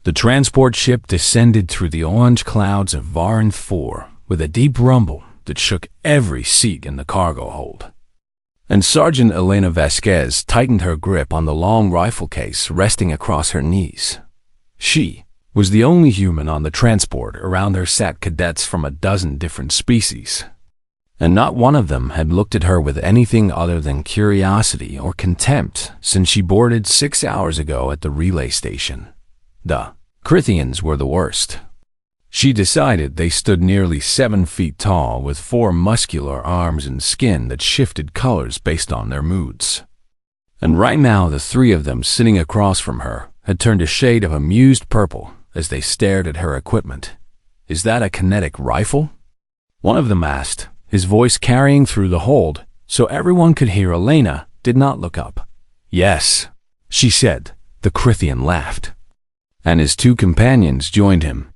The transport ship descended through the orange clouds of Varanth 4 with a deep rumble that shook every seat in the cargo hold. And Sergeant Elena Vasquez tightened her grip on the long rifle case resting across her knees. She was the only human on the transport. Around her sat cadets from a dozen different species, and not one of them had looked at her with anything other than curiosity or contempt since she boarded 6 hours ago at the relay station. The Crithians were the worst. She decided they stood nearly 7 feet tall with 4 muscular arms and skin that shifted colors based on their moods. And right now the 3 of them sitting across from her had turned a shade of amused purple as they stared at her equipment. "Is that a kinetic rifle?" one of them asked, his voice carrying through the hold so everyone could hear. Elena did not look up. "Yes," she said. The Crithian laughed, and his 2 companions joined him,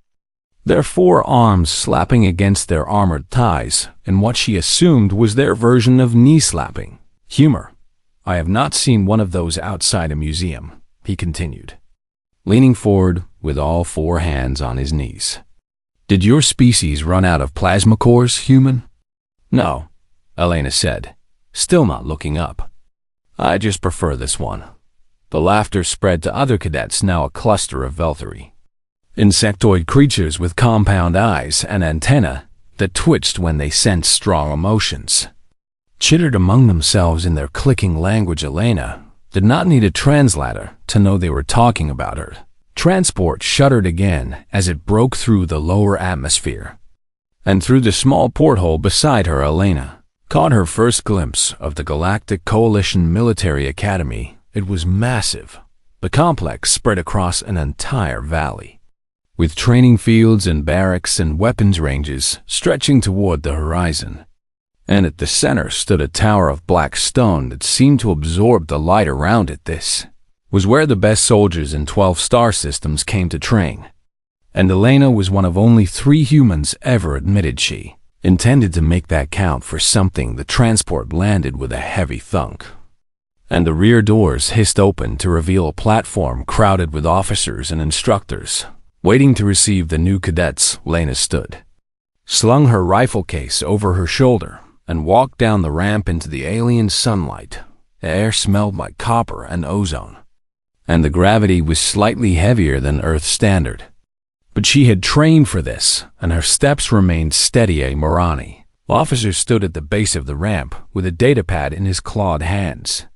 their 4 arms slapping against their armored thighs in what she assumed was their version of knee-slapping humor. "I have not seen one of those outside a museum," he continued, leaning forward with all 4 hands on his knees. "Did your species run out of plasma cores, human?" "No," Elena said, still not looking up. "I just prefer this one." The laughter spread to other cadets, now a cluster of Velthari, insectoid creatures with compound eyes and antennae that twitched when they sensed strong emotions, chittered among themselves in their clicking language. Elena did not need a translator to know they were talking about her. Transport shuddered again as it broke through the lower atmosphere, and through the small porthole beside her, Elena caught her first glimpse of the Galactic Coalition Military Academy. It was massive. The complex spread across an entire valley, with training fields and barracks and weapons ranges stretching toward the horizon. And at the center stood a tower of black stone that seemed to absorb the light around it. This was where the best soldiers in 12 star systems came to train. And Elena was one of only 3 humans ever admitted. She intended to make that count for something. The transport landed with a heavy thunk, and the rear doors hissed open to reveal a platform crowded with officers and instructors waiting to receive the new cadets. Elena stood, slung her rifle case over her shoulder, and walked down the ramp into the alien sunlight. The air smelled like copper and ozone, and the gravity was slightly heavier than Earth standard. But she had trained for this, and her steps remained steady. A Morani officer stood at the base of the ramp with a datapad in his clawed hands,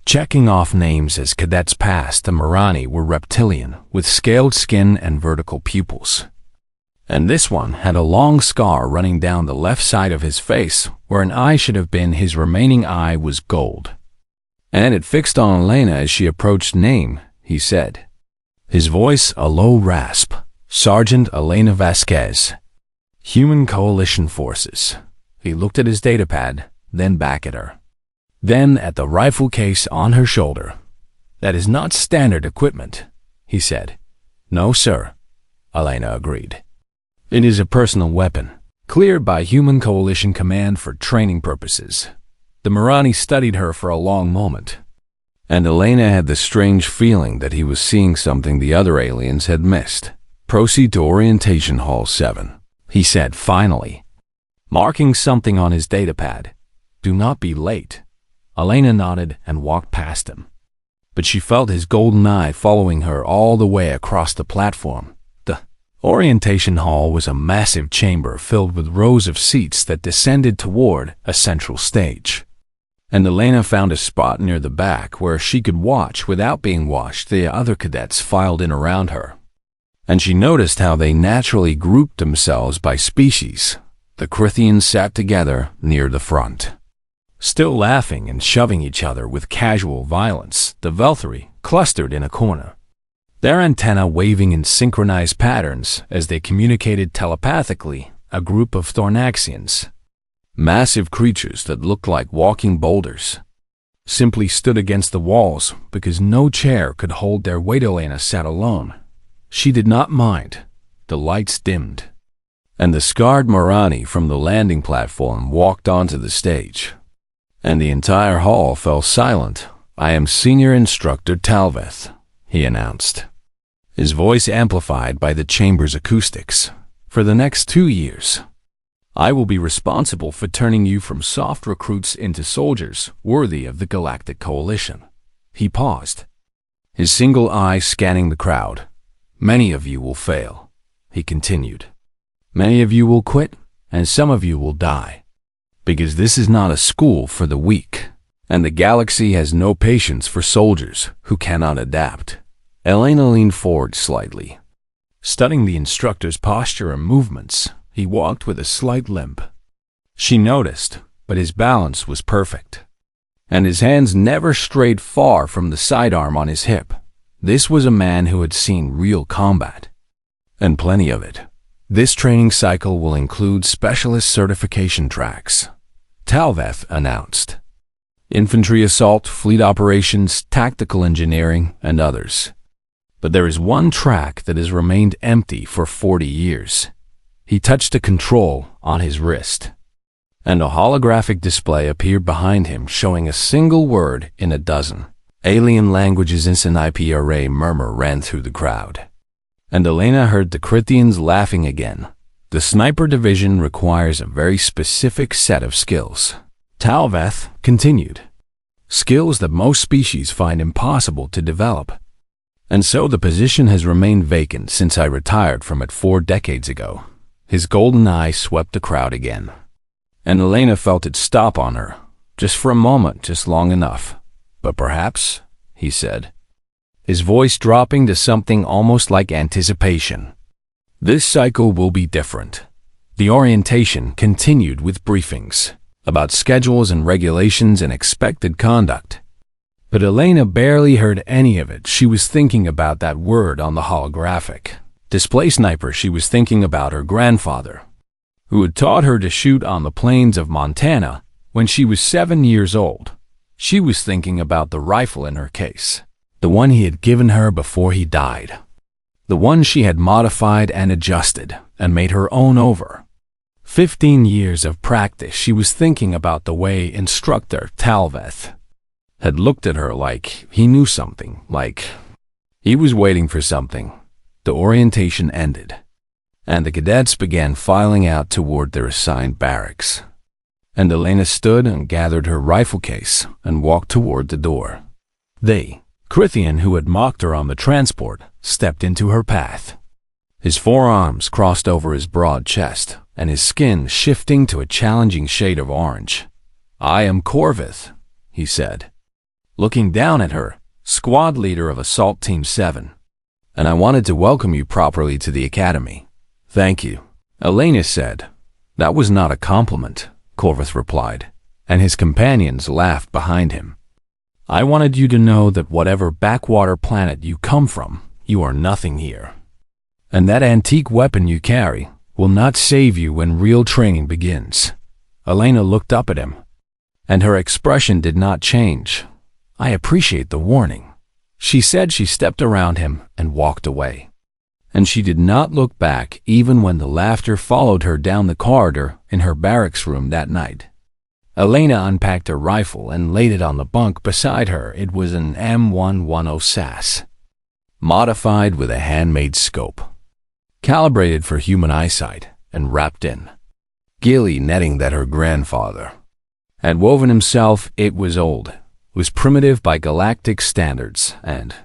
checking off names as cadets passed. The Morani were reptilian, with scaled skin and vertical pupils, and this one had a long scar running down the left side of his face where an eye should have been. His remaining eye was gold, and it fixed on Elena as she approached. "Name," he said, his voice a low rasp. "Sergeant Elena Vasquez, Human Coalition Forces." He looked at his datapad, then back at her, then at the rifle case on her shoulder. "That is not standard equipment," he said. "No, sir," Elena agreed. "It is a personal weapon, cleared by Human Coalition Command for training purposes." The Morani studied her for a long moment, and Elena had the strange feeling that he was seeing something the other aliens had missed. "Proceed to Orientation Hall 7, he said finally, marking something on his datapad. "Do not be late." Elena nodded and walked past him, but she felt his golden eye following her all the way across the platform. The Orientation Hall was a massive chamber filled with rows of seats that descended toward a central stage, and Elena found a spot near the back where she could watch without being watched. The other cadets filed in around her, and she noticed how they naturally grouped themselves by species. The Crithians sat together near the front, still laughing and shoving each other with casual violence. The Velthari clustered in a corner, their antennae waving in synchronized patterns as they communicated telepathically. A group of Thornaxians, massive creatures that looked like walking boulders, simply stood against the walls because no chair could hold their weight. Elena sat alone. She did not mind. The lights dimmed, and the scarred Morani from the landing platform walked onto the stage, and the entire hall fell silent. "I am Senior Instructor Talveth," he announced. his voice amplified by the chamber's acoustics. "For the next 2 years, I will be responsible for turning you from soft recruits into soldiers worthy of the Galactic Coalition." He paused, his single eye scanning the crowd. "Many of you will fail," he continued. "Many of you will quit, and some of you will die. Because this is not a school for the weak, and the galaxy has no patience for soldiers who cannot adapt." Elena leaned forward slightly. Studying the instructor's posture and movements, he walked with a slight limp. She noticed, but his balance was perfect, and his hands never strayed far from the sidearm on his hip. This was a man who had seen real combat, and plenty of it. "This training cycle will include specialist certification tracks," Talveth announced. "Infantry assault, fleet operations, tactical engineering, and others. But there is one track that has remained empty for 40 years. He touched a control on his wrist, and a holographic display appeared behind him showing a single word in a dozen. Alien languages in Sniper murmur ran through the crowd, and Elena heard the Crithians laughing again. "The sniper division requires a very specific set of skills," Talveth continued. "Skills that most species find impossible to develop. And so the position has remained vacant since I retired from it 4 decades ago." His golden eye swept the crowd again, and Elena felt it stop on her, just for a moment, just long enough. "But perhaps," he said, his voice dropping to something almost like anticipation, "this cycle will be different." The orientation continued with briefings about schedules and regulations and expected conduct. But Elena barely heard any of it. She was thinking about that word on the holographic display. Sniper. She was thinking about her grandfather, who had taught her to shoot on the plains of Montana when she was 7 years old. She was thinking about the rifle in her case, the one he had given her before he died, the one she had modified and adjusted and made her own over 15 years of practice. She was thinking about the way Instructor Talveth had looked at her like he knew something, like he was waiting for something. The orientation ended, and the cadets began filing out toward their assigned barracks. And Elena stood and gathered her rifle case and walked toward the door. The Crithian who had mocked her on the transport stepped into her path. His forearms crossed over his broad chest, and his skin shifting to a challenging shade of orange. "I am Corvith," he said, looking down at her, "squad leader of Assault Team 7, and I wanted to welcome you properly to the academy." "Thank you," Elena said. "That was not a compliment," Corvith replied, and his companions laughed behind him. "I wanted you to know that whatever backwater planet you come from, you are nothing here. And that antique weapon you carry will not save you when real training begins." Elena looked up at him, and her expression did not change. "I appreciate the warning," she said. She stepped around him and walked away, and she did not look back even when the laughter followed her down the corridor in her barracks room that night. Elena unpacked her rifle and laid it on the bunk beside her. It was an M110 SAS, modified with a handmade scope, calibrated for human eyesight, and wrapped in gilly netting that her grandfather had woven himself. It was old, was primitive by galactic standards, and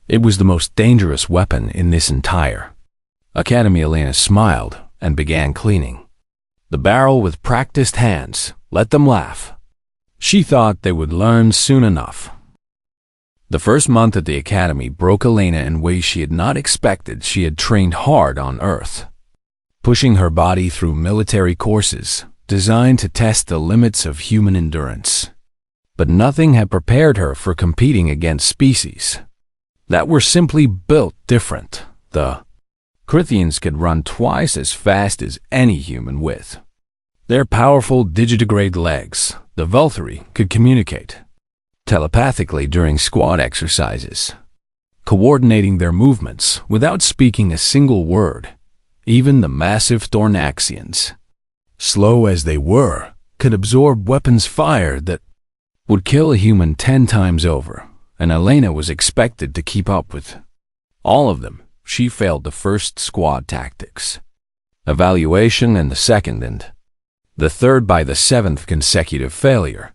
it was the most dangerous weapon in this entire academy. Elena smiled and began cleaning the barrel with practiced hands. Let them laugh. She thought they would learn soon enough. The first month at the academy broke Elena in ways she had not expected. She had trained hard on Earth, pushing her body through military courses designed to test the limits of human endurance. But nothing had prepared her for competing against species that were simply built different. The Crithians could run twice as fast as any human with their powerful digitigrade legs. The Velthari could communicate telepathically during squad exercises, coordinating their movements without speaking a single word. Even the massive Thornaxians, slow as they were, could absorb weapons fire that would kill a human 10 times over, and Elena was expected to keep up with all of them. she failed the first squad tactics evaluation and the second and the third by the seventh consecutive failure.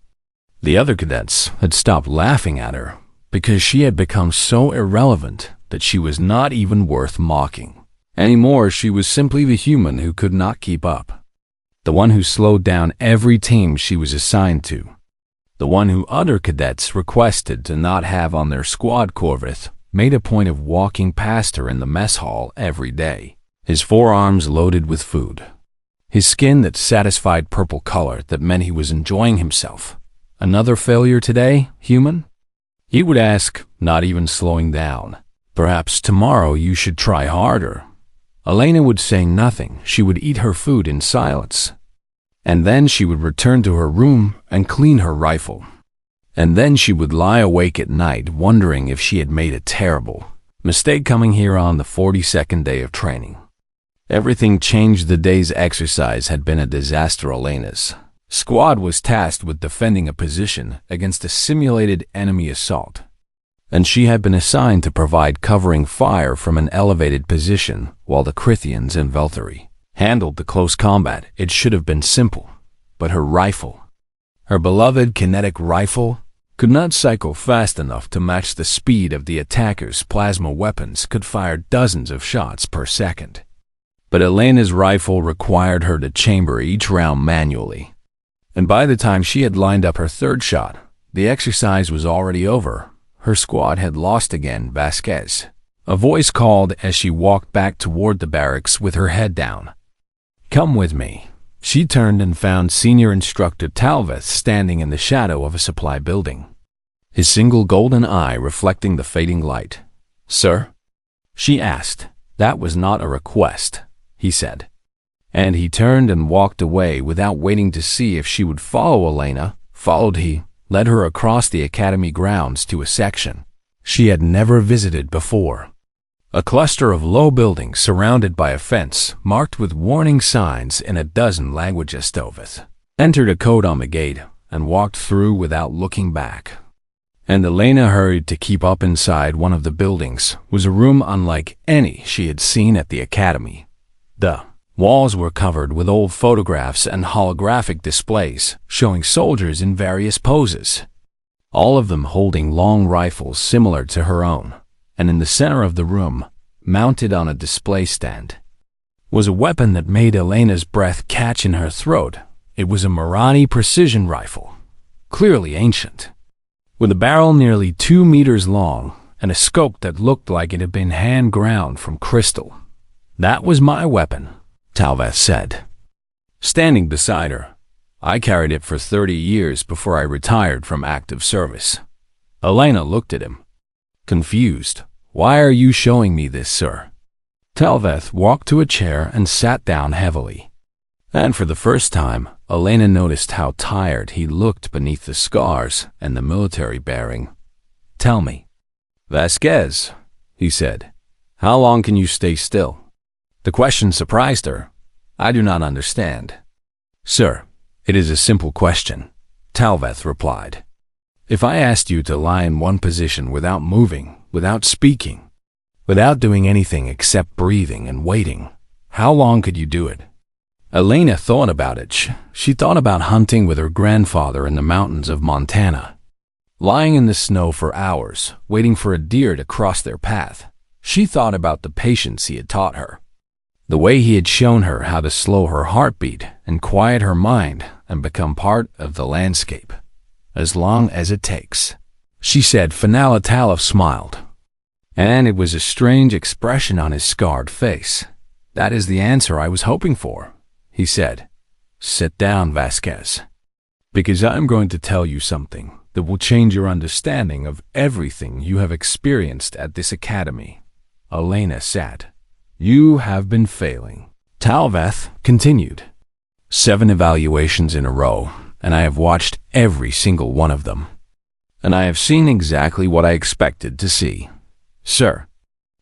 The other cadets had stopped laughing at her because she had become so irrelevant that she was not even worth mocking. Anymore, she was simply the human who could not keep up. The one who slowed down every team she was assigned to. The one who other cadets requested to not have on their squad corvette made a point of walking past her in the mess hall every day, his forearms loaded with food. His skin that satisfied purple color that meant he was enjoying himself. Another failure today, human? He would ask, not even slowing down. Perhaps tomorrow you should try harder. Elena would say nothing. She would eat her food in silence. And then she would return to her room and clean her rifle. And then she would lie awake at night wondering if she had made a terrible mistake coming here on the 42nd day of training. Everything changed the day's exercise had been a disaster. Elena's squad was tasked with defending a position against a simulated enemy assault, and she had been assigned to provide covering fire from an elevated position while the Crithians and Velthari handled the close combat. It should have been simple, but her rifle, her beloved kinetic rifle, could not cycle fast enough to match the speed of the attacker's plasma weapons could fire dozens of shots per second. But Elena's rifle required her to chamber each round manually. And by the time she had lined up her third shot, the exercise was already over. Her squad had lost again. Vasquez, a voice called as she walked back toward the barracks with her head down. Come with me. She turned and found Senior Instructor Talveth standing in the shadow of a supply building, his single golden eye reflecting the fading light. Sir? She asked. That was not a request, he said. And he turned and walked away without waiting to see if she would follow. Elena followed. He led her across the academy grounds to a section she had never visited before. A cluster of low buildings surrounded by a fence marked with warning signs in a dozen languages. Toveth entered a code on the gate and walked through without looking back. And Elena hurried to keep up. Inside one of the buildings was a room unlike any she had seen at the academy. The walls were covered with old photographs and holographic displays showing soldiers in various poses, all of them holding long rifles similar to her own. And in the center of the room, mounted on a display stand, was a weapon that made Elena's breath catch in her throat. It was a Marani precision rifle, clearly ancient, with a barrel nearly 2 meters long and a scope that looked like it had been hand-ground from crystal. That was my weapon, Talveth said, standing beside her. I carried it for 30 years before I retired from active service. Elena looked at him, confused. Why are you showing me this, sir? Talveth walked to a chair and sat down heavily. And for the first time, Elena noticed how tired he looked beneath the scars and the military bearing. Tell me. Vasquez, he said, how long can you stay still? The question surprised her. I do not understand. Sir, it is a simple question, Talveth replied. If I asked you to lie in one position without moving, without speaking, without doing anything except breathing and waiting, how long could you do it? Elena thought about it. She thought about hunting with her grandfather in the mountains of Montana, lying in the snow for hours, waiting for a deer to cross their path. She thought about the patience he had taught her, the way he had shown her how to slow her heartbeat and quiet her mind and become part of the landscape, as long as it takes. She said. Finalitalev smiled, and it was a strange expression on his scarred face. That is the answer I was hoping for, he said. Sit down, Vasquez, because I am going to tell you something that will change your understanding of everything you have experienced at this academy. Elena sat. You have been failing, Talveth continued. 7 evaluations in a row, and I have watched every single one of them. And I have seen exactly what I expected to see. Sir,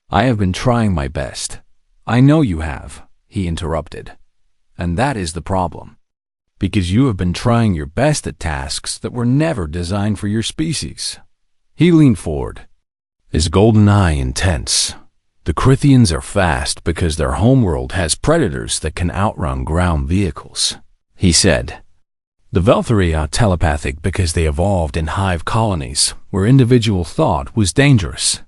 I have been trying my best. I know you have, he interrupted. And that is the problem. Because you have been trying your best at tasks that were never designed for your species. He leaned forward, his golden eye intense. The Crithians are fast because their homeworld has predators that can outrun ground vehicles, he said. The Velthari are telepathic because they evolved in hive colonies where individual thought was dangerous.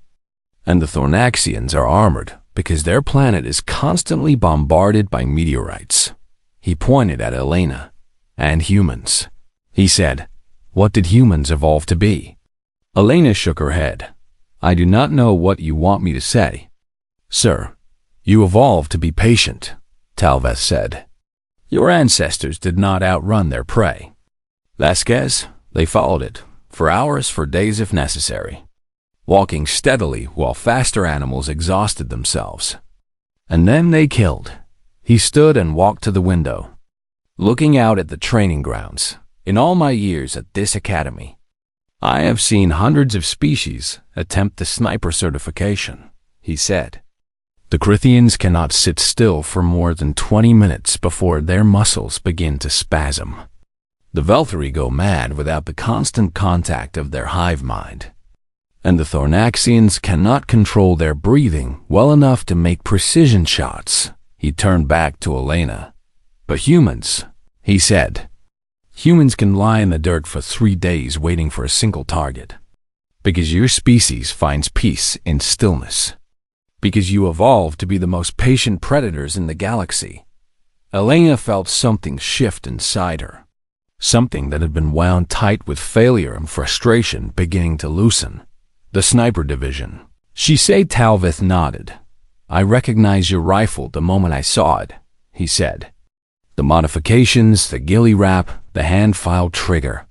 And the Thornaxians are armored because their planet is constantly bombarded by meteorites. He pointed at Elena. And humans. He said, "What did humans evolve to be?" Elena shook her head. "I do not know what you want me to say." "Sir, you evolved to be patient," Talvez said. "Your ancestors did not outrun their prey. Vasquez, they followed it, for hours, for days if necessary, walking steadily while faster animals exhausted themselves. And then they killed." He stood and walked to the window, looking out at the training grounds. "In all my years at this academy, I have seen hundreds of species attempt the sniper certification," he said. "The Crithians cannot sit still for more than 20 minutes before their muscles begin to spasm. The Velthari go mad without the constant contact of their hive mind. And the Thornaxians cannot control their breathing well enough to make precision shots." He turned back to Elena. "But humans," he said. "Humans can lie in the dirt for 3 days waiting for a single target. Because your species finds peace in stillness. Because you evolved to be the most patient predators in the galaxy." Elena felt something shift inside her. Something that had been wound tight with failure and frustration beginning to loosen. "The sniper division." She said. Talvez nodded. "I recognized your rifle the moment I saw it," he said. "The modifications, the ghillie wrap, the hand-file trigger.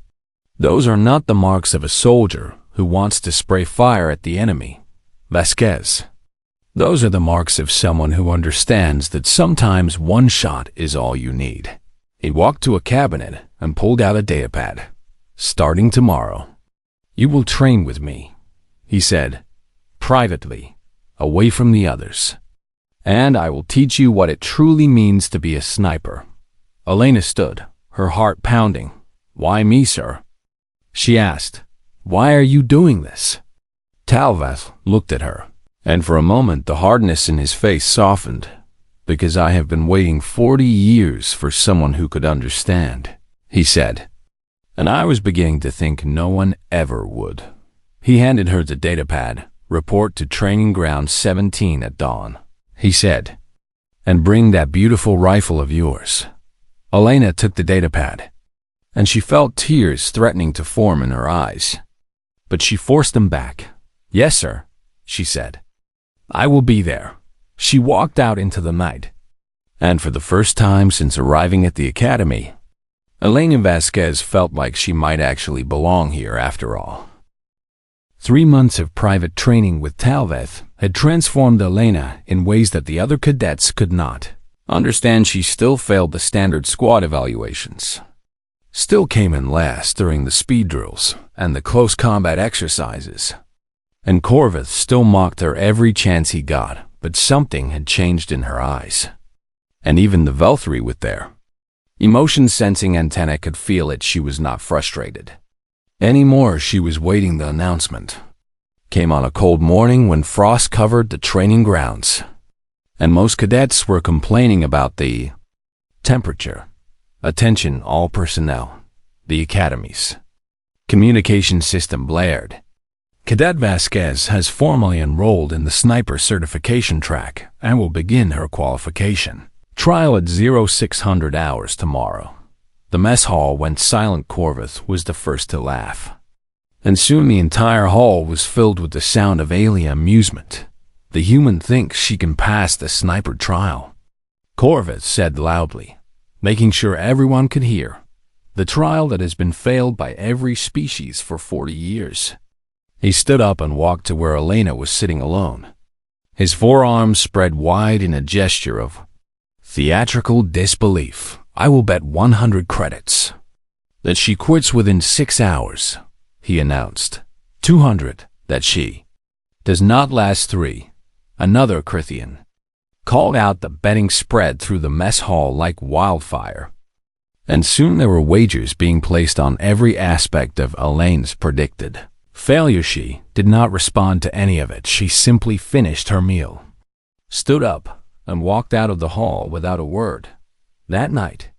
Those are not the marks of a soldier who wants to spray fire at the enemy, Vasquez. Those are the marks of someone who understands that sometimes one shot is all you need." He walked to a cabinet and pulled out a datapad. "Starting tomorrow, you will train with me," he said, "privately, away from the others. And I will teach you what it truly means to be a sniper." Elena stood, her heart pounding. "Why me, sir?" she asked. "Why are you doing this?" Talvez looked at her, and for a moment the hardness in his face softened. "Because I have been waiting 40 years for someone who could understand," he said. "And I was beginning to think no one ever would." He handed her the datapad. "Report to Training Ground 17 at dawn," he said. "And bring that beautiful rifle of yours." Elena took the datapad, and she felt tears threatening to form in her eyes. But she forced them back. "Yes, sir," she said. "I will be there." She walked out into the night. And for the first time since arriving at the academy, Elena Vasquez felt like she might actually belong here after all. 3 months of private training with Talvez had transformed Elena in ways that the other cadets could not. Understand, she still failed the standard squad evaluations, still came in last during the speed drills and the close combat exercises. And Corvus still mocked her every chance he got, but something had changed in her eyes. And even the Velthari with their emotion-sensing antenna could feel it. She was not frustrated anymore. She was waiting. The announcement came on a cold morning when frost covered the training grounds, and most cadets were complaining about the temperature. "Attention all personnel. The Academy's communication system blared. Cadet Vasquez has formally enrolled in the sniper certification track and will begin her qualification. Trial at 0600 hours tomorrow." The mess hall went silent. Corvus was the first to laugh. And soon the entire hall was filled with the sound of alien amusement. "The human thinks she can pass the sniper trial," Corvus said loudly, making sure everyone could hear. "The trial that has been failed by every species for 40 years. He stood up and walked to where Elena was sitting alone, his forearms spread wide in a gesture of theatrical disbelief. "I will bet 100 credits that she quits within 6 hours, he announced. 200 that she does not last 3. Another Crithian called out. The betting spread through the mess hall like wildfire. And soon there were wagers being placed on every aspect of Elena's predicted failure. She did not respond to any of it. She simply finished her meal, stood up, and walked out of the hall without a word. That night,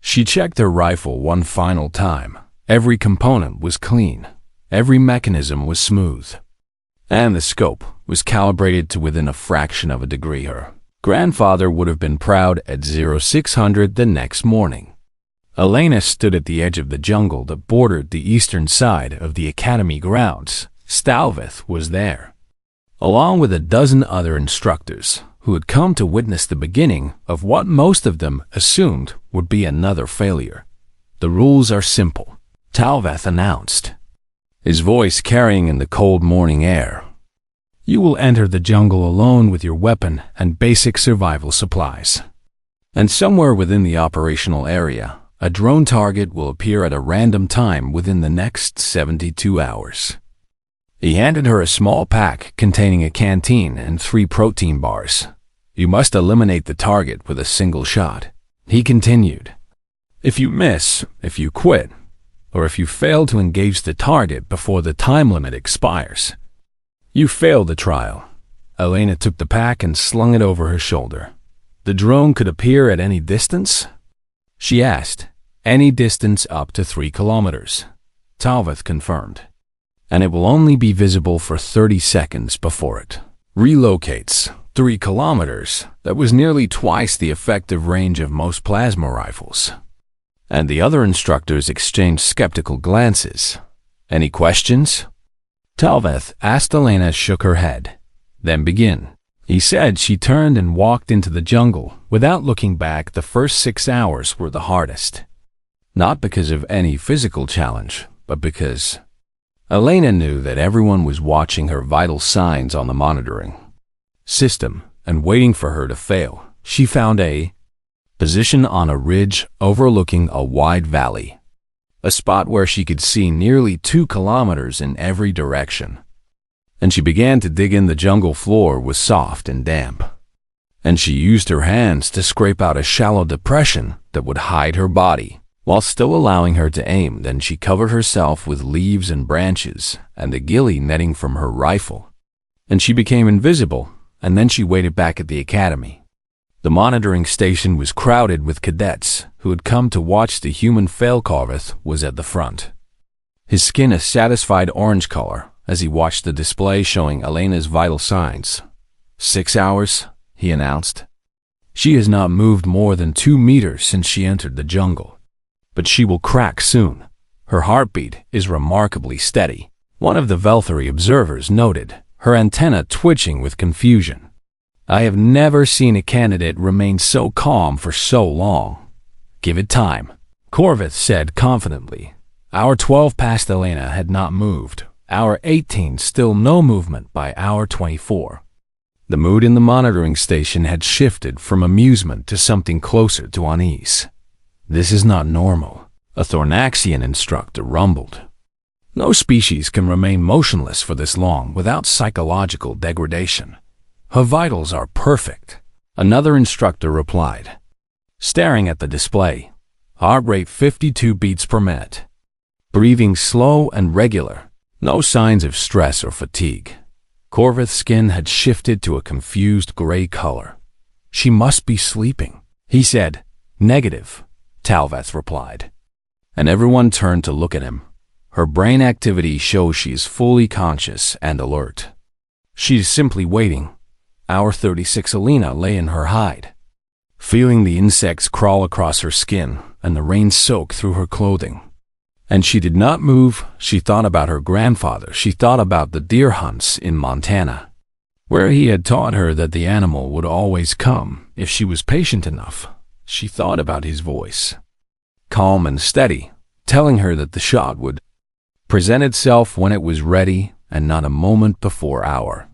she checked her rifle one final time. Every component was clean, every mechanism was smooth, and the scope was calibrated to within a fraction of a degree. Her grandfather would have been proud at 0600 the next morning. Elena stood at the edge of the jungle that bordered the eastern side of the academy grounds. Stalveth was there, along with a dozen other instructors who had come to witness the beginning of what most of them assumed would be another failure. "The rules are simple," Talveth announced, his voice carrying in the cold morning air. "You will enter the jungle alone with your weapon and basic survival supplies. And somewhere within the operational area, a drone target will appear at a random time within the next 72 hours. He handed her a small pack containing a canteen and 3 protein bars. "You must eliminate the target with a single shot," he continued. "If you miss, if you quit, or if you fail to engage the target before the time limit expires, you fail the trial." Elena took the pack and slung it over her shoulder. "The drone could appear at any distance?" she asked. "Any distance up to 3 kilometers, Talveth confirmed. "And it will only be visible for 30 seconds before it relocates." 3 kilometers, that was nearly twice the effective range of most plasma rifles. And the other instructors exchanged skeptical glances. "Any questions?" Talveth asked. Elena shook her head. "Then begin," he said. She turned and walked into the jungle. Without looking back, the first 6 hours were the hardest. Not because of any physical challenge, but because Elena knew that everyone was watching her vital signs on the monitoring system and waiting for her to fail. She found a position on a ridge overlooking a wide valley, a spot where she could see nearly 2 kilometers in every direction. And she began to dig in. The jungle floor was soft and damp, and she used her hands to scrape out a shallow depression that would hide her body while still allowing her to aim. Then she covered herself with leaves and branches and the ghillie netting from her rifle, and she became invisible. And then she waited back at the academy. The monitoring station was crowded with cadets who had come to watch the human fail. Corveth was at the front, his skin a satisfied orange color as he watched the display showing Elena's vital signs. 6 hours, he announced. "She has not moved more than 2 meters since she entered the jungle. But she will crack soon. Her heartbeat is remarkably steady," one of the Velthari observers noted, her antenna twitching with confusion. "I have never seen a candidate remain so calm for so long." "Give it time," Corveth said confidently. Hour 12 past. Elena had not moved. Hour 18, still no movement by hour 24. The mood in the monitoring station had shifted from amusement to something closer to unease. "This is not normal," a Thornaxian instructor rumbled. "No species can remain motionless for this long without psychological degradation. Her vitals are perfect," another instructor replied, staring at the display. "Heart rate 52 beats per minute. Breathing slow and regular. No signs of stress or fatigue." Corveth's skin had shifted to a confused gray color. "She must be sleeping," he said. "Negative," Talveth replied. And everyone turned to look at him. "Her brain activity shows she is fully conscious and alert. She is simply waiting." Hour 36. Elena lay in her hide, feeling the insects crawl across her skin and the rain soak through her clothing. And she did not move. She thought about her grandfather. She thought about the deer hunts in Montana, where he had taught her that the animal would always come if she was patient enough. She thought about his voice, calm and steady, telling her that the shot would present itself when it was ready and not a moment before. Hour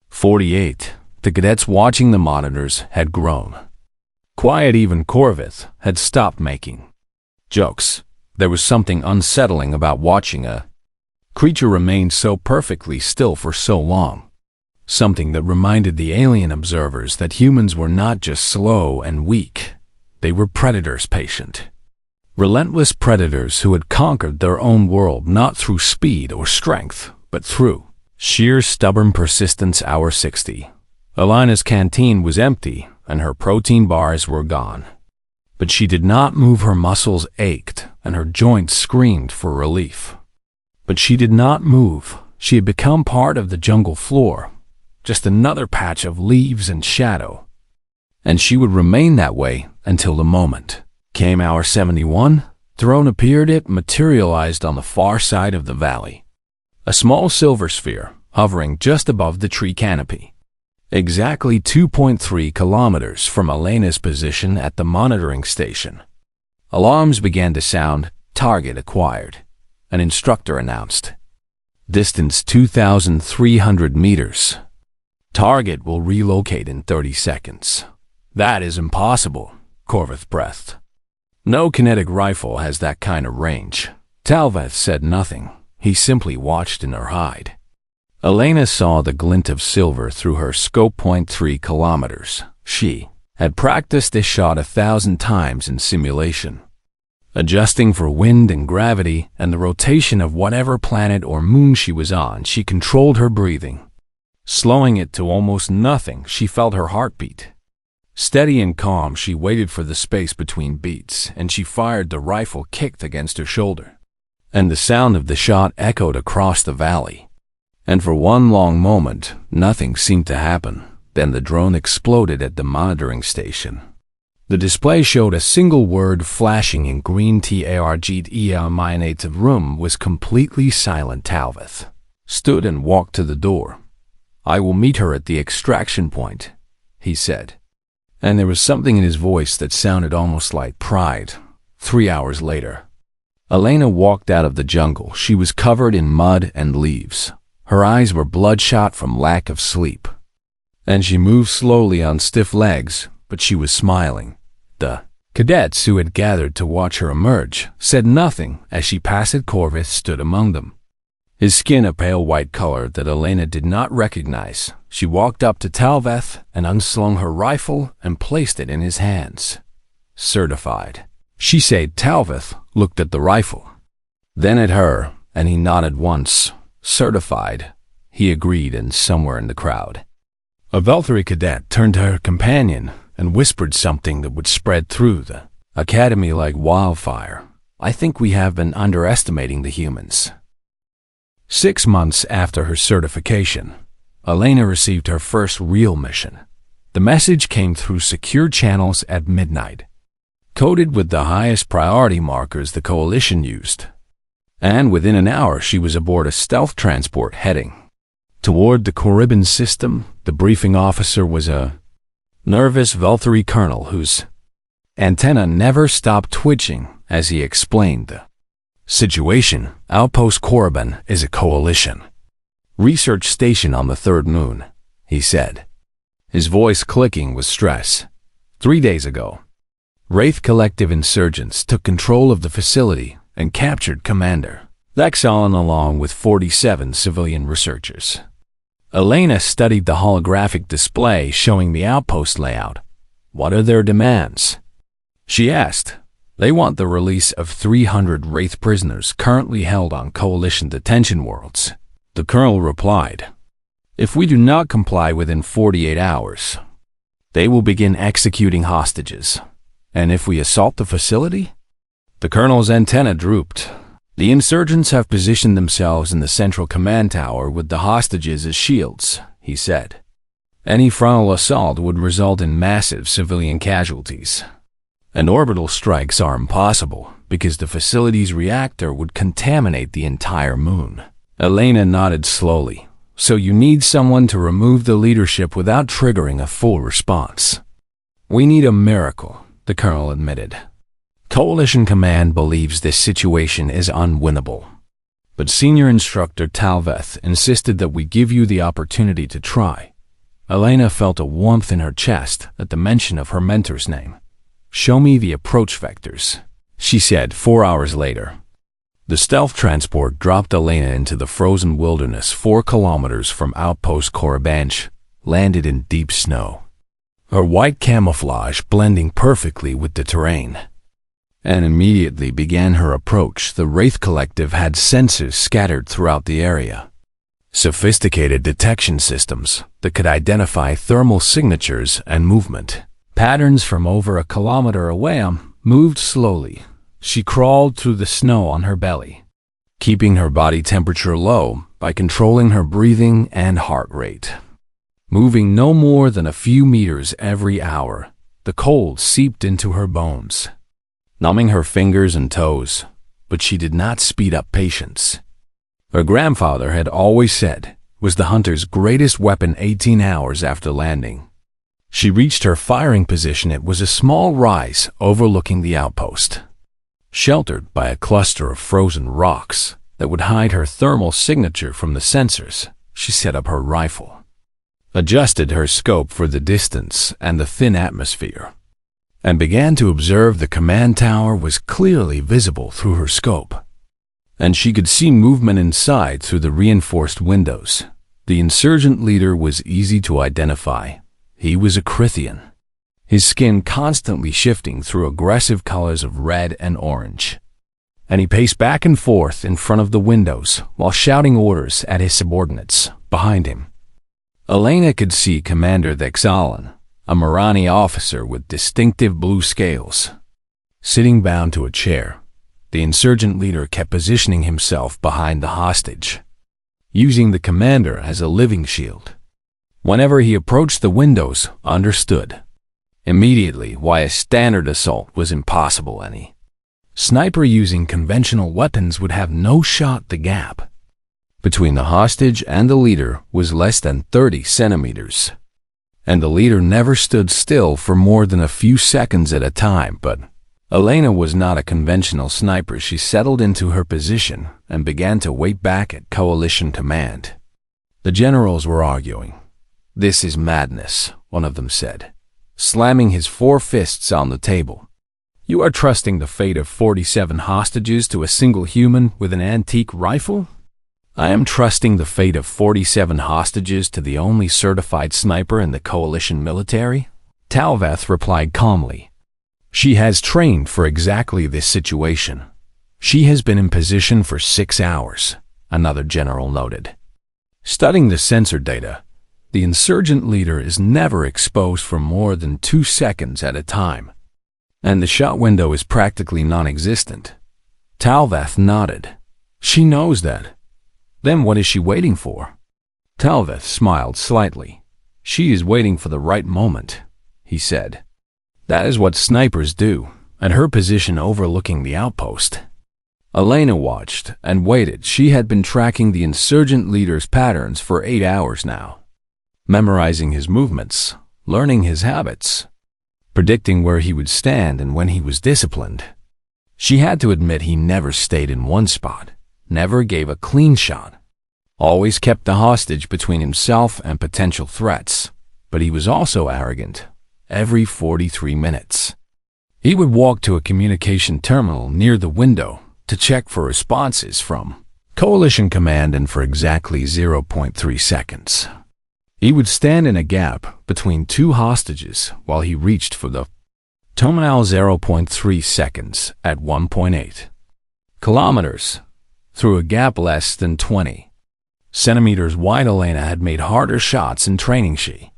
48. The cadets watching the monitors had grown quiet. Even Corveth had stopped making jokes. There was something unsettling about watching a creature remain so perfectly still for so long. Something that reminded the alien observers that humans were not just slow and weak. They were predators, patient, relentless predators who had conquered their own world not through speed or strength, but through sheer stubborn persistence. Hour 60. Elena's canteen was empty and her protein bars were gone. But she did not move. Her muscles ached and her joints screamed for relief. But she did not move. She had become part of the jungle floor, just another patch of leaves and shadow. And she would remain that way until the moment. Came hour 71. Throne appeared. It materialized on the far side of the valley. A small silver sphere, hovering just above the tree canopy. Exactly 2.3 kilometers from Elena's position at the monitoring station. Alarms began to sound. Target acquired. An instructor announced. Distance 2,300 meters. Target will relocate in 30 seconds. That is impossible, Corvith breathed. No kinetic rifle has that kind of range. Talveth said nothing. He simply watched in her hide. Elena saw the glint of silver through her scope. 0.3 kilometers. She had practiced this shot 1,000 times in simulation, adjusting for wind and gravity and the rotation of whatever planet or moon she was on. She controlled her breathing, slowing it to almost nothing. She felt her heartbeat. Steady and calm, she waited for the space between beats, and she fired. The rifle kicked against her shoulder, and the sound of the shot echoed across the valley. And for one long moment, nothing seemed to happen. Then the drone exploded at the monitoring station. The display showed a single word flashing in green. My native room was completely silent. Talveth stood and walked to the door. I will meet her at the extraction point, he said. And there was something in his voice that sounded almost like pride. 3 hours later, Elena walked out of the jungle. She was covered in mud and leaves. Her eyes were bloodshot from lack of sleep, and she moved slowly on stiff legs, but she was smiling. The cadets who had gathered to watch her emerge said nothing as she passed. Corvith stood among them, his skin a pale white color that Elena did not recognize. She walked up to Talveth and unslung her rifle and placed it in his hands. Certified, she said. Talveth looked at the rifle, then at her, and he nodded once. Certified, he agreed, and somewhere in the crowd, a Velthari cadet turned to her companion and whispered something that would spread through the academy like wildfire. I think we have been underestimating the humans. 6 months after her certification, Elena received her first real mission. The message came through secure channels at midnight, coded with the highest priority markers the Coalition used. And within an hour she was aboard a stealth transport heading toward the Corriban system. The briefing officer was a nervous Velthari colonel whose antenna never stopped twitching as he explained the situation. Outpost Corriban is a Coalition research station on the third moon, he said, his voice clicking with stress. 3 days ago, Wraith Collective insurgents took control of the facility and captured Commander Lexon along with 47 civilian researchers. Elena studied the holographic display showing the outpost layout. What are their demands? She asked. They want the release of 300 Wraith prisoners currently held on Coalition detention worlds. The colonel replied, if we do not comply within 48 hours, they will begin executing hostages. And if we assault the facility? The colonel's antenna drooped. The insurgents have positioned themselves in the central command tower with the hostages as shields, he said. Any frontal assault would result in massive civilian casualties. And orbital strikes are impossible because the facility's reactor would contaminate the entire moon. Elena nodded slowly. So you need someone to remove the leadership without triggering a full response. We need a miracle, the colonel admitted. Coalition Command believes this situation is unwinnable. But Senior Instructor Talveth insisted that we give you the opportunity to try. Elena felt a warmth in her chest at the mention of her mentor's name. Show me the approach vectors, she said 4 hours later. The stealth transport dropped Elena into the frozen wilderness 4 kilometers from Outpost Korribanch, landed in deep snow, her white camouflage blending perfectly with the terrain, and immediately began her approach. The Wraith Collective had sensors scattered throughout the area, sophisticated detection systems that could identify thermal signatures and movement patterns from over a kilometer away. Moved slowly. She crawled through the snow on her belly, keeping her body temperature low by controlling her breathing and heart rate. Moving no more than a few meters every hour, the cold seeped into her bones, numbing her fingers and toes, but she did not speed up patience. Her grandfather had always said was the hunter's greatest weapon 18 hours after landing. She reached her firing position. It was a small rise overlooking the outpost, sheltered by a cluster of frozen rocks that would hide her thermal signature from the sensors. She set up her rifle, adjusted her scope for the distance and the thin atmosphere, and began to observe the command tower was clearly visible through her scope, and she could see movement inside through the reinforced windows. The insurgent leader was easy to identify. He was a Crithian, his skin constantly shifting through aggressive colors of red and orange, and he paced back and forth in front of the windows while shouting orders at his subordinates behind him. Elena could see Commander Thexalan, a Marani officer with distinctive blue scales, sitting bound to a chair. The insurgent leader kept positioning himself behind the hostage, using the commander as a living shield. Whenever he approached the windows, understood immediately why a standard assault was impossible. Any sniper using conventional weapons would have no shot. The gap between the hostage and the leader was less than 30 centimeters, and the leader never stood still for more than a few seconds at a time. But Elena was not a conventional sniper. She settled into her position and began to wait back at coalition command. The generals were arguing. "This is madness," one of them said, slamming his 4 fists on the table. "You are trusting the fate of 47 hostages to a single human with an antique rifle?" "I am trusting the fate of 47 hostages to the only certified sniper in the coalition military," Talveth replied calmly. "She has trained for exactly this situation. She has been in position for 6 hours," another general noted. Studying the sensor data, the insurgent leader is never exposed for more than 2 seconds at a time, and the shot window is practically non-existent. Talveth nodded. "She knows that. Then what is she waiting for?" Talveth smiled slightly. "She is waiting for the right moment," he said. "That is what snipers do," at her position overlooking the outpost. Elena watched and waited. She had been tracking the insurgent leader's patterns for 8 hours now, memorizing his movements, learning his habits, predicting where he would stand and when he was disciplined. She had to admit he never stayed in one spot, never gave a clean shot, always kept the hostage between himself and potential threats. But he was also arrogant. Every 43 minutes, he would walk to a communication terminal near the window to check for responses from Coalition Command, and for exactly 0.3 seconds, he would stand in a gap between 2 hostages while he reached for the terminal. 0.3 seconds at 1.8 kilometers, through a gap less than 20 centimeters wide. Elena had made harder shots in training. She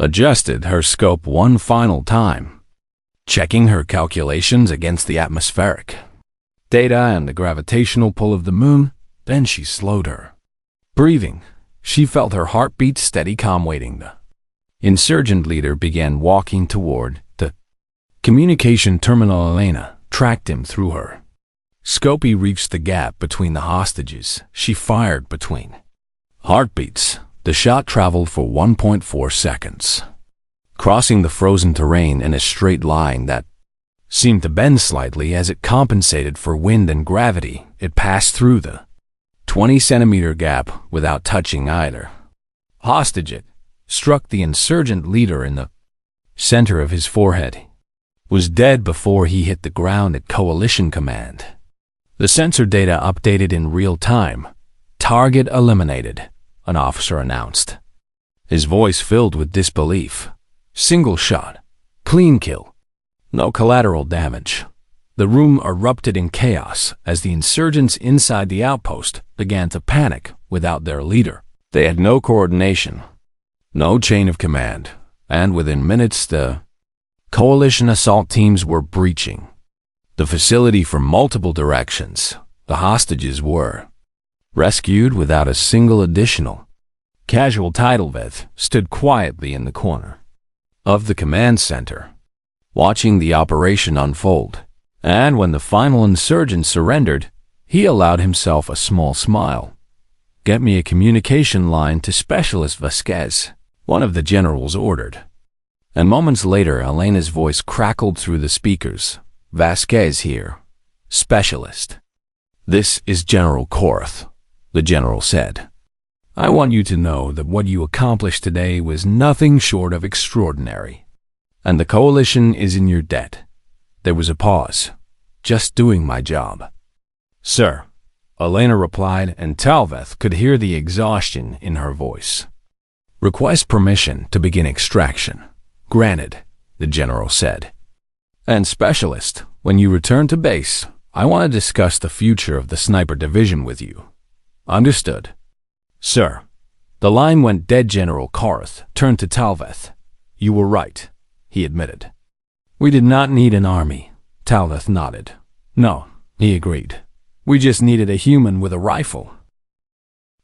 adjusted her scope one final time, checking her calculations against the atmospheric data and the gravitational pull of the moon. Then she slowed her breathing. She felt her heartbeat steady, calm, waiting. The insurgent leader began walking toward the communication terminal. Elena tracked him through her scope. He reached the gap between the hostages. She fired between heartbeats. The shot traveled for 1.4 seconds, crossing the frozen terrain in a straight line that seemed to bend slightly as it compensated for wind and gravity. It passed through the 20-centimeter gap without touching either hostage. It struck the insurgent leader in the center of his forehead. Was dead before he hit the ground at Coalition Command. The sensor data updated in real time. "Target eliminated," an officer announced, his voice filled with disbelief. "Single shot. Clean kill. No collateral damage." The room erupted in chaos as the insurgents inside the outpost began to panic without their leader. They had no coordination, no chain of command, and within minutes the coalition assault teams were breaching the facility from multiple directions. The hostages were rescued without a single additional casual. Talveth stood quietly in the corner of the command center, watching the operation unfold, and when the final insurgent surrendered, he allowed himself a small smile. "Get me a communication line to Specialist Vasquez," one of the generals ordered. And moments later, Elena's voice crackled through the speakers. "Vasquez here. Specialist." "This is General Korth," the general said. "I want you to know that what you accomplished today was nothing short of extraordinary, and the coalition is in your debt." There was a pause. "Just doing my job." "Sir," Elena replied, and Talveth could hear the exhaustion in her voice. "Request permission to begin extraction." "Granted," the general said. "And Specialist, when you return to base, I want to discuss the future of the sniper division with you." "Understood." "Sir." The line went dead. General Korth turned to Talveth. "You were right," he admitted. "We did not need an army." Talveth nodded. "No," he agreed. "We just needed a human with a rifle."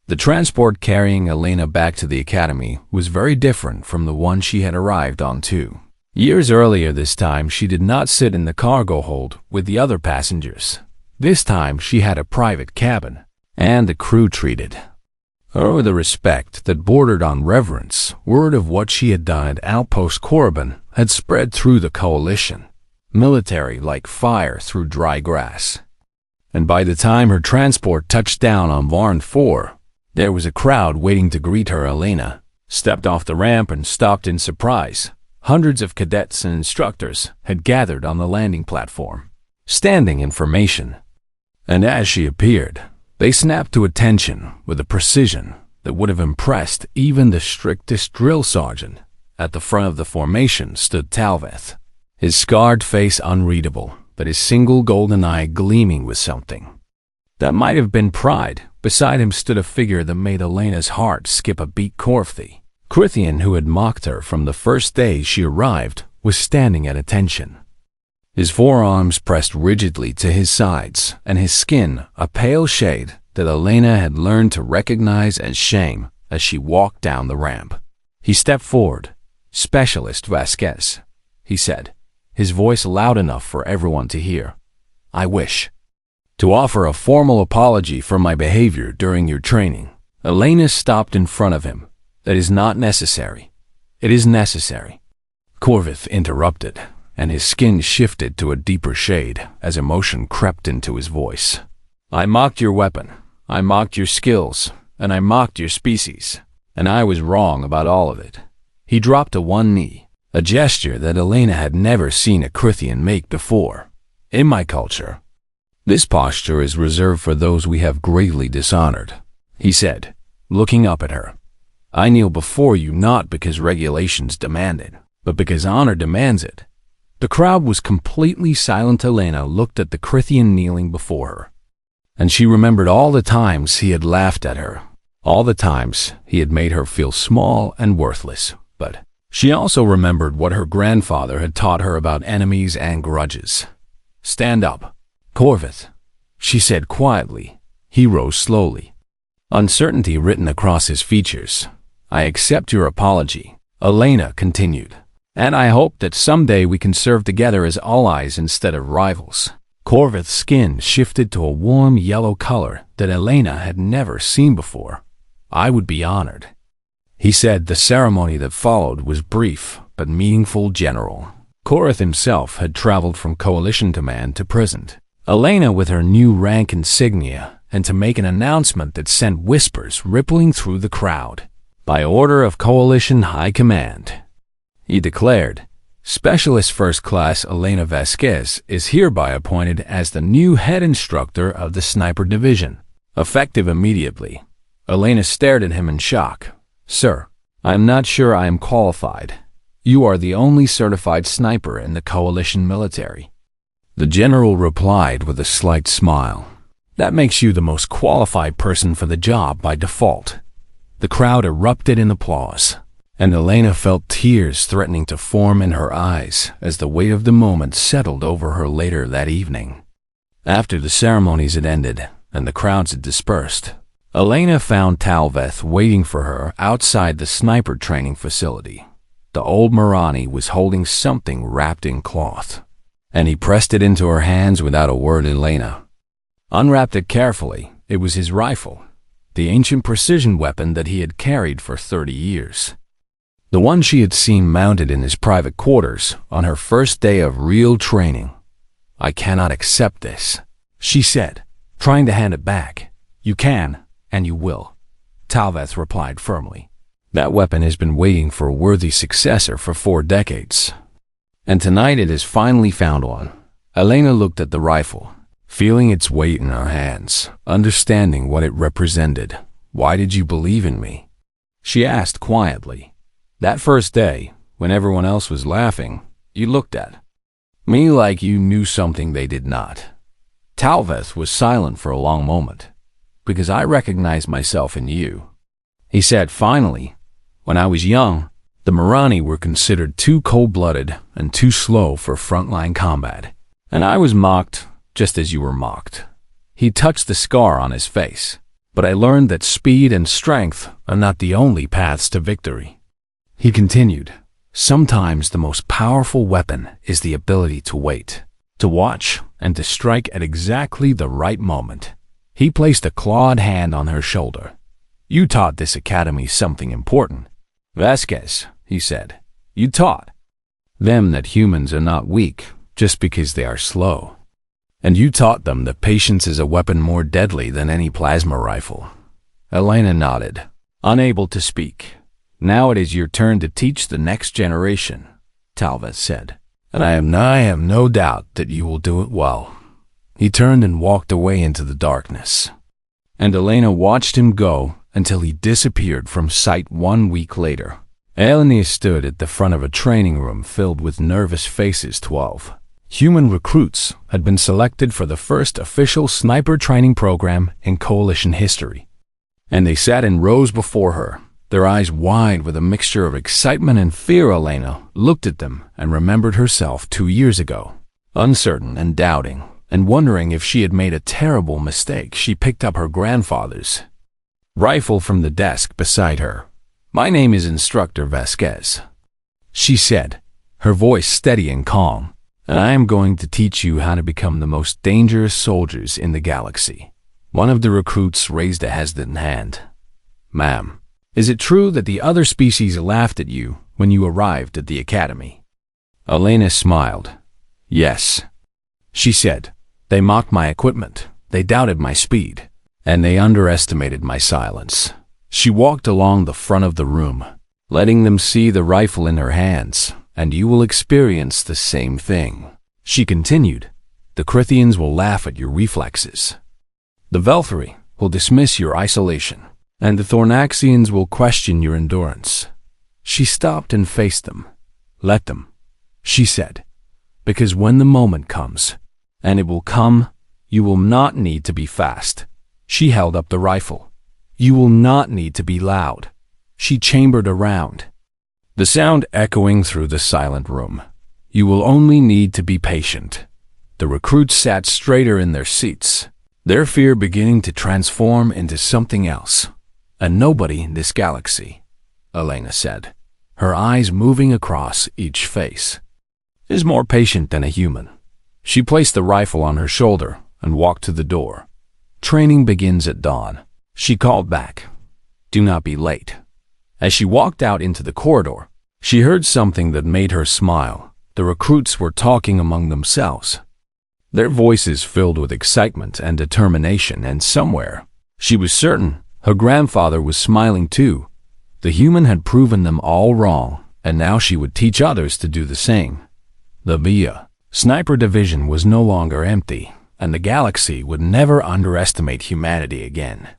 The transport carrying Elena back to the academy was very different from the one she had arrived on 2 years earlier. This time she did not sit in the cargo hold with the other passengers. This time she had a private cabin, and the crew treated her with a respect that bordered on reverence. Word of what she had done at Outpost Corbin had spread through the coalition, military like fire through dry grass. And by the time her transport touched down on Varn 4, there was a crowd waiting to greet her. Elena stepped off the ramp and stopped in surprise. Hundreds of cadets and instructors had gathered on the landing platform, standing in formation. And as she appeared, they snapped to attention with a precision that would have impressed even the strictest drill sergeant. At the front of the formation stood Talveth, his scarred face unreadable, but his single golden eye gleaming with something that might have been pride. Beside him stood a figure that made Elena's heart skip a beat. Korthi, Krithian, who had mocked her from the first day she arrived, was standing at attention. His forearms pressed rigidly to his sides, and his skin a pale shade that Elena had learned to recognize as shame as she walked down the ramp. He stepped forward. "Specialist Vasquez," he said, his voice loud enough for everyone to hear. "I wish to offer a formal apology for my behavior during your training." Elena stopped in front of him. "That is not necessary." "It is necessary," Korvith interrupted, and his skin shifted to a deeper shade as emotion crept into his voice. "I mocked your weapon, I mocked your skills, and I mocked your species, and I was wrong about all of it." He dropped to one knee, a gesture that Elena had never seen a Krithian make before. "In my culture, this posture is reserved for those we have gravely dishonored," he said, looking up at her. "I kneel before you not because regulations demand it, but because honor demands it." The crowd was completely silent. Elena looked at the Krithian kneeling before her, and she remembered all the times he had laughed at her, all the times he had made her feel small and worthless. But she also remembered what her grandfather had taught her about enemies and grudges. "Stand up, Korvith," she said quietly. He rose slowly, uncertainty written across his features. "I accept your apology," Elena continued, "and I hope that someday we can serve together as allies instead of rivals." Korvith's skin shifted to a warm yellow color that Elena had never seen before. "I would be honored," he said. The ceremony that followed was brief but meaningful. General Korth himself had traveled from Coalition Command to prison. Elena with her new rank insignia, and to make an announcement that sent whispers rippling through the crowd. "By order of Coalition High Command," he declared, "Specialist First Class Elena Vasquez is hereby appointed as the new head instructor of the Sniper Division, effective immediately." Elena stared at him in shock. "Sir, I am not sure I am qualified. You are the only certified sniper in the Coalition military." The general replied with a slight smile. "That makes you the most qualified person for the job by default." The crowd erupted in applause, and Elena felt tears threatening to form in her eyes as the weight of the moment settled over her later that evening. After the ceremonies had ended and the crowds had dispersed, Elena found Talveth waiting for her outside the sniper training facility. The old Marani was holding something wrapped in cloth, and he pressed it into her hands without a word. Elena unwrapped it carefully. It was his rifle, the ancient precision weapon that he had carried for 30 years. The one she had seen mounted in his private quarters on her first day of real training. "I cannot accept this," she said, trying to hand it back. "You can, and you will," Talveth replied firmly. "That weapon has been waiting for a worthy successor for 4 decades. And tonight it has finally found one." Elena looked at the rifle, feeling its weight in her hands, understanding what it represented. "Why did you believe in me?" she asked quietly. "That first day, when everyone else was laughing, you looked at me like you knew something they did not." Talveth was silent for a long moment. "Because I recognized myself in you," he said finally. "When I was young, the Marani were considered too cold-blooded and too slow for frontline combat, and I was mocked just as you were mocked." He touched the scar on his face. "But I learned that speed and strength are not the only paths to victory." He continued, "Sometimes the most powerful weapon is the ability to wait, to watch, and to strike at exactly the right moment." He placed a clawed hand on her shoulder. "You taught this academy something important, Vasquez," he said. "You taught them that humans are not weak just because they are slow. And you taught them that patience is a weapon more deadly than any plasma rifle." Elena nodded, unable to speak. "Now it is your turn to teach the next generation," Talveth said. "And I have no doubt that you will do it well." He turned and walked away into the darkness, and Elena watched him go until he disappeared from sight. 1 week later, Elena stood at the front of a training room filled with nervous faces. 12 human recruits had been selected for the first official sniper training program in Coalition history, and they sat in rows before her, their eyes wide with a mixture of excitement and fear. Elena looked at them and remembered herself 2 years ago, uncertain and doubting, and wondering if she had made a terrible mistake. She picked up her grandfather's rifle from the desk beside her. "My name is Instructor Vasquez," she said, her voice steady and calm, "and I am going to teach you how to become the most dangerous soldiers in the galaxy." One of the recruits raised a hesitant hand. "Ma'am, is it true that the other species laughed at you when you arrived at the academy?" Elena smiled. "Yes," she said. "They mocked my equipment, they doubted my speed, and they underestimated my silence." She walked along the front of the room, letting them see the rifle in her hands. "And you will experience the same thing," she continued. "The Crithians will laugh at your reflexes. The Velthari will dismiss your isolation, and the Thornaxians will question your endurance." She stopped and faced them. "Let them," she said, "because when the moment comes, and it will come, you will not need to be fast." She held up the rifle. "You will not need to be loud." She chambered around, the sound echoing through the silent room. "You will only need to be patient." The recruits sat straighter in their seats, their fear beginning to transform into something else. "And nobody in this galaxy," Elena said, her eyes moving across each face, "is more patient than a human." She placed the rifle on her shoulder and walked to the door. "Training begins at dawn," she called back. "Do not be late." As she walked out into the corridor, she heard something that made her smile. The recruits were talking among themselves, their voices filled with excitement and determination, and somewhere, she was certain, her grandfather was smiling too. The human had proven them all wrong, and now she would teach others to do the same. The Via Sniper Division was no longer empty, and the galaxy would never underestimate humanity again.